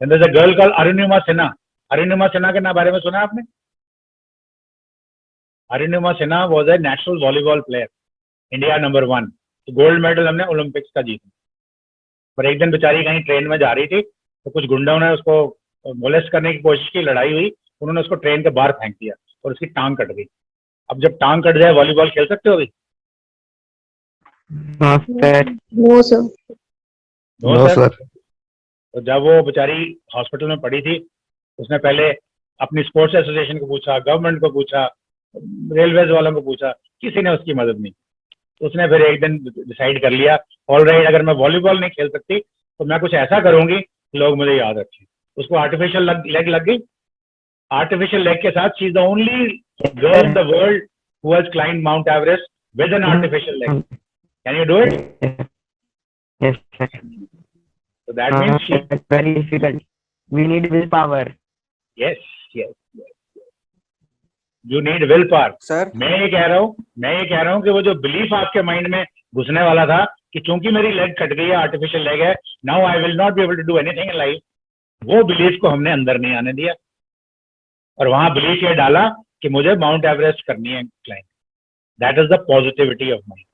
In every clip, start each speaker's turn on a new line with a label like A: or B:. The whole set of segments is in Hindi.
A: And there's a girl called Arunima Sinha. Arunima Sinha के बारे में सुना आपने? Arunima Sinha was a national volleyball player, India #1. तो गोल्ड मेडल हमने ओलंपिक्स का जीता। पर एक दिन बेचारी कहीं ट्रेन में जा रही थी तो कुछ गुंडों ने उसको मोलेस्ट करने की कोशिश की, लड़ाई हुई, उन्होंने उसको ट्रेन के बाहर फेंक दिया और उसकी टांग कट गई। अब जब टांग कट जाए वॉलीबॉल खेल सकते हो अभी?
B: No sir.
A: तो जब वो बेचारी हॉस्पिटल में पड़ी थी, उसने पहले अपनी स्पोर्ट्स एसोसिएशन को पूछा, गवर्नमेंट को पूछा, रेलवेज वालों को पूछा, किसी ने उसकी मदद नहीं। उसने फिर एक दिन डिसाइड कर लिया, ऑलराइट अगर मैं वॉलीबॉल नहीं खेल सकती तो मैं कुछ ऐसा करूंगी लोग मुझे याद रखें। उसको आर्टिफिशियल लेग लग गई। आर्टिफिशियल लेग के साथ she is the only girl in the world who has climbed mount Everest with an artificial leg. Can you do it?
C: Yes, sir.
A: So that means she...
C: It's very difficult. We need willpower.
A: Yes. You need willpower.
D: Sir
A: मैं ये कह रहा हूँ कि वो जो बिलीफ आपके माइंड में घुसने वाला था कि चूंकि मेरी लेग कट गई है, आर्टिफिशियल लेग है, now I will not be able to do anything in life, वो बिलीफ को हमने अंदर नहीं आने दिया और वहां बिलीफ ये डाला कि मुझे माउंट एवरेस्ट करनी है climb. That is the positivity of mind,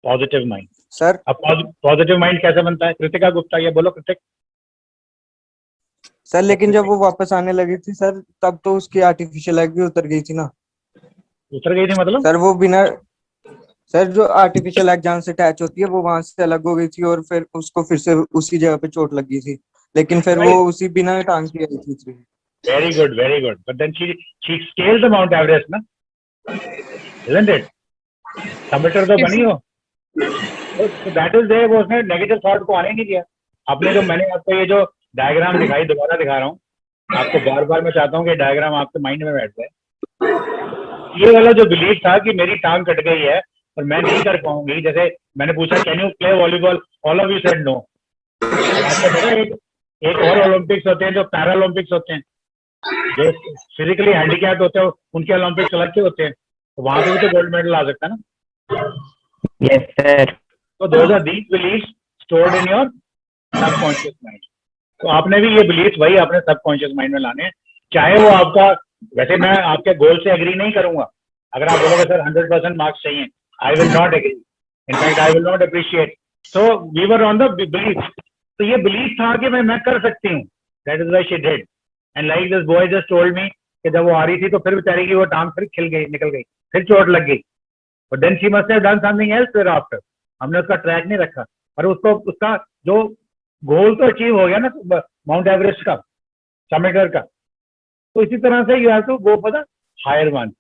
A: positive mind.
D: Sir
A: अब पॉजिटिव माइंड कैसे बनता है? कृतिका गुप्ता, ये बोलो कृतिक।
D: सर लेकिन जब वो वापस आने लगी थी सर, तब तो उसकी आर्टिफिशियल लेग भी उतर गई थी ना।
A: उतर गई थी मतलब?
D: सर वो बिना, सर जो आर्टिफिशियल लेग जहाँ से अटैच होती है वो वहां से अलग हो गई थी और फिर उसको फिर से उसी जगह पे चोट लग गई थी, लेकिन फिर वो उसी बिना टांग की आई थी।
A: Very good, very good. But then she scaled the Mount Everest ना, इजंट इट? सबमिटर तो बनी हो। तो दैट इज देयर, वो उसने नेगेटिव थॉट को आने नहीं दिया। आपने जो, मैंने आपको ये जो डायग्राम दिखाई, दोबारा दिखा रहा हूँ आपको, बार बार मैं चाहता हूँ कि डायग्राम आपके माइंड में बैठ जाए। ये वाला जो बिलीफ था कि मेरी टांग कट गई है और मैं नहीं कर पाऊंगी, जैसे मैंने पूछा can you play volleyball, all of you said no. आपको पता है एक और ओलंपिक्स होते हैं जो पैरा ओलंपिक्स होते हैं, जो फिजिकली हैंडीकैप होते हैं उनके ओलंपिक्स अलग के होते हैं, तो वहां पे भी तो गोल्ड मेडल आ सकता है ना।
C: Yes, sir.
A: तो those are these beliefs stored in your subconscious mind. तो आपने भी ये बिलीफ वही अपने सबकॉन्शियस माइंड में लाने हैं, चाहे वो आपका, वैसे मैं आपके गोल से एग्री नहीं करूंगा। अगर आप बोलोगे सर 100% मार्क्स चाहिए, I will not agree, in fact I will not appreciate. So we were on the belief. तो ये बिलीफ था कि मैं कर सकती हूँ, that is why she did. And like this boy just told me कि जब वो आ रही थी तो फिर बेचारी की वो टांग फिर खिल गई, निकल गई, फिर चोट लग गई। But then she must have done something else फिर आफ्टर। हमने उसका ट्रैक नहीं रखा, पर उसको उसका जो गोल तो अचीव हो गया ना माउंट एवरेस्ट का, समिटर का। तो इसी तरह से you have to go for the higher one.